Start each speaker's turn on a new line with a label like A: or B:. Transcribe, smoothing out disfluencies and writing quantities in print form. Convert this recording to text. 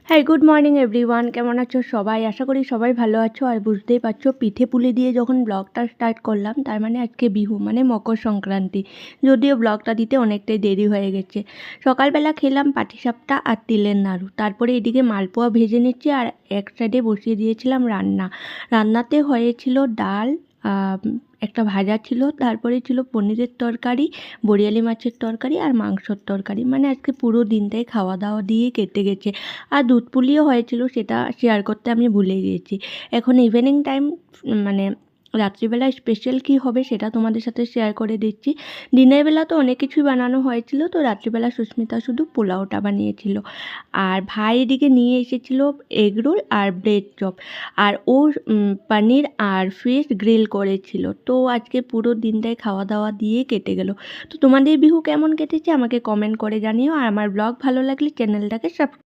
A: হ্যাঁ, good morning everyone. কেমন আছো সবাই? আশা করি সবাই ভালো আছো। আর বুঝতেই পারছো পিঠে পুলি দিয়ে যখন ব্লগটা স্টার্ট করলাম তার মানে আজকে বিহু মানে মকর সংক্রান্তি। যদিও ব্লগটা দিতে অনেকটাই দেরি হয়ে গেছে। সকালবেলা খেলাম পাটিসাপটা আর তিলের নাড়ু। তারপরে এদিকে মালপোয়া ভেজে নিচ্ছি আর এক সাইডে বসিয়ে দিয়েছিলাম রান্না। রান্নাতে হয়েছিল ডাল, একটা ভাজা ছিল, তারপরে ছিল পনিরের তরকারি, বড়িয়ালি মাছের তরকারি আর মাংসর তরকারি। মানে আজকে পুরো দিনটাই খাওয়া দাওয়া দিয়ে কেটে গেছে। আর দুধ পুলিও হয়েছিল, সেটা শেয়ার করতে আমি ভুলে গিয়েছি। এখন ইভিনিং টাইম, মানে রাত্রিবেলা স্পেশাল কী হবে সেটা তোমাদের সাথে শেয়ার করে দিচ্ছি। দিনের বেলা তো অনেক কিছুই বানানো হয়েছিল, তো রাত্রিবেলা সুস্মিতা শুধু পোলাওটা বানিয়েছিল। আর ভাই এদিকে নিয়ে এসেছিল এগরোল আর ব্রেড চপ। আর ও পনির আর ফিশ গ্রিল করেছিল। তো আজকে পুরো দিনটাই খাওয়া দাওয়া দিয়ে কেটে গেল। তো তোমাদের বিহু কেমন কেটেছে আমাকে কমেন্ট করে জানিও। আর আমার ব্লগ ভালো লাগলে চ্যানেলটাকে